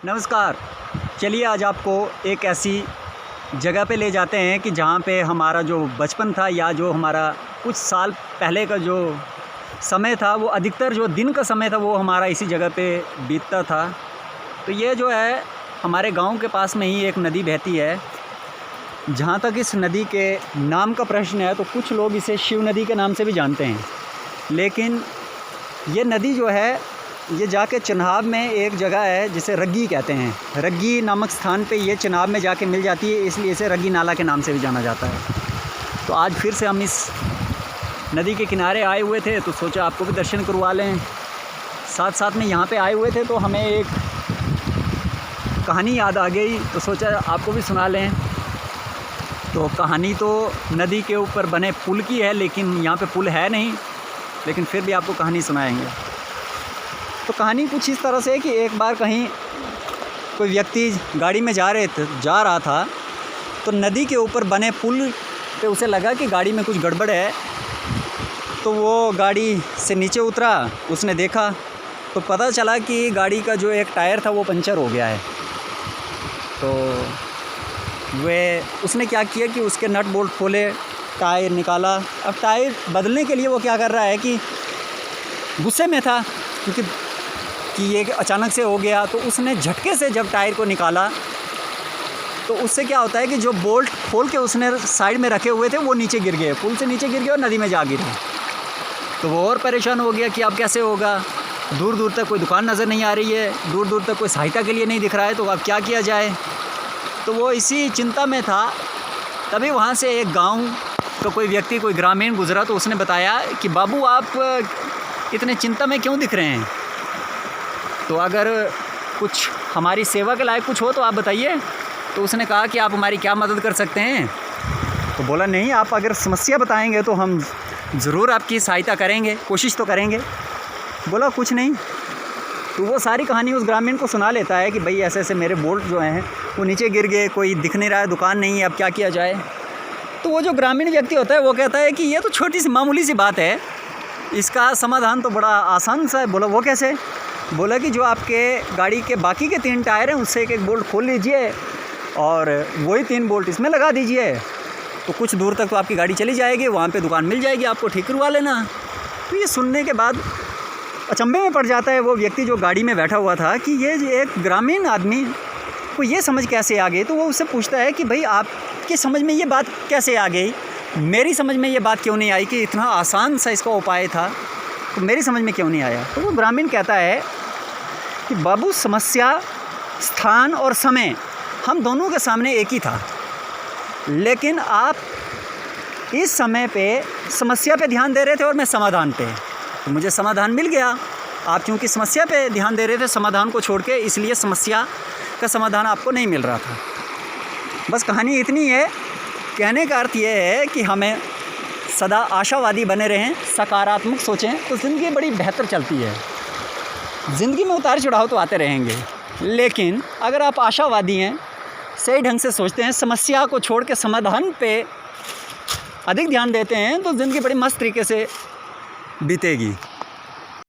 नमस्कार। चलिए आज आपको एक ऐसी जगह पे ले जाते हैं कि जहाँ पे हमारा जो बचपन था या जो हमारा कुछ साल पहले का जो समय था, वो अधिकतर जो दिन का समय था वो हमारा इसी जगह पे बीतता था। तो ये जो है हमारे गांव के पास में ही एक नदी बहती है। जहाँ तक इस नदी के नाम का प्रश्न है तो कुछ लोग इसे शिव नदी के नाम से भी जानते हैं, लेकिन ये नदी जो है ये जाके चिनाब में एक जगह है जिसे रग्गी कहते हैं। रग्गी नामक स्थान पे ये चिनाब में जाके मिल जाती है, इसलिए इसे रग्गी नाला के नाम से भी जाना जाता है। तो आज फिर से हम इस नदी के किनारे आए हुए थे तो सोचा आपको भी दर्शन करवा लें। साथ साथ में यहाँ पे आए हुए थे तो हमें एक कहानी याद आ गई तो सोचा आपको भी सुना लें। तो कहानी तो नदी के ऊपर बने पुल की है, लेकिन यहाँ पे पुल है नहीं, लेकिन फिर भी आपको कहानी सुनाएंगे। तो कहानी कुछ इस तरह से है कि एक बार कहीं कोई व्यक्ति गाड़ी में जा रहा था तो नदी के ऊपर बने पुल पे उसे लगा कि गाड़ी में कुछ गड़बड़ है। तो वो गाड़ी से नीचे उतरा, उसने देखा तो पता चला कि गाड़ी का जो एक टायर था वो पंचर हो गया है। तो उसने क्या किया कि उसके नट बोल्ट खोले, टायर निकाला। अब टायर बदलने के लिए वो क्या कर रहा है कि गुस्से में था क्योंकि ये अचानक से हो गया। तो उसने झटके से जब टायर को निकाला तो उससे क्या होता है कि जो बोल्ट खोल के उसने साइड में रखे हुए थे वो नीचे गिर गए, पुल से नीचे गिर गए और नदी में जा गिरे। तो वो और परेशान हो गया कि अब कैसे होगा। दूर दूर तक कोई दुकान नज़र नहीं आ रही है, दूर दूर तक कोई सहायता के लिए नहीं दिख रहा है, तो अब क्या किया जाए। तो वो इसी चिंता में था। तभी वहाँ से एक गाँव का कोई व्यक्ति, कोई ग्रामीण गुजरा तो उसने बताया कि बाबू आप इतने चिंता में क्यों दिख रहे हैं, तो अगर कुछ हमारी सेवा के लायक कुछ हो तो आप बताइए। तो उसने कहा कि आप हमारी क्या मदद कर सकते हैं। तो बोला नहीं, आप अगर समस्या बताएंगे तो हम ज़रूर आपकी सहायता करेंगे, कोशिश तो करेंगे। बोला कुछ नहीं। तो वो सारी कहानी उस ग्रामीण को सुना लेता है कि भाई ऐसे ऐसे मेरे बोल्ट जो हैं वो नीचे गिर गए, कोई दिख नहीं रहा है, दुकान नहीं है, अब क्या किया जाए। तो वो जो ग्रामीण व्यक्ति होता है वो कहता है कि ये तो छोटी सी मामूली सी बात है, इसका समाधान तो बड़ा आसान सा है। बोला वो कैसे। बोला कि जो आपके गाड़ी के बाकी के 3 टायर हैं उससे एक बोल्ट खोल लीजिए और वही 3 बोल्ट इसमें लगा दीजिए, तो कुछ दूर तक तो आपकी गाड़ी चली जाएगी, वहाँ पे दुकान मिल जाएगी, आपको ठीक करवा लेना। तो ये सुनने के बाद अचंभे में पड़ जाता है वो व्यक्ति जो गाड़ी में बैठा हुआ था कि ये एक ग्रामीण आदमी को ये समझ कैसे आ गई। तो वो उससे पूछता है कि भाई आपकी समझ में ये बात कैसे आ गई, मेरी समझ में ये बात क्यों नहीं आई कि इतना आसान सा इसका उपाय था, तो मेरी समझ में क्यों नहीं आया। तो वो ग्रामीण कहता है कि बाबू समस्या, स्थान और समय हम दोनों के सामने एक ही था, लेकिन आप इस समय पे समस्या पे ध्यान दे रहे थे और मैं समाधान पे, तो मुझे समाधान मिल गया। आप क्योंकि समस्या पे ध्यान दे रहे थे समाधान को छोड़ के, इसलिए समस्या का समाधान आपको नहीं मिल रहा था। बस कहानी इतनी है। कहने का अर्थ ये है कि हमें सदा आशावादी बने रहें, सकारात्मक सोचें तो ज़िंदगी बड़ी बेहतर चलती है। ज़िंदगी में उतार चढ़ाव तो आते रहेंगे, लेकिन अगर आप आशावादी हैं, सही ढंग से सोचते हैं, समस्या को छोड़ के समाधान पे अधिक ध्यान देते हैं, तो ज़िंदगी बड़ी मस्त तरीके से बीतेगी।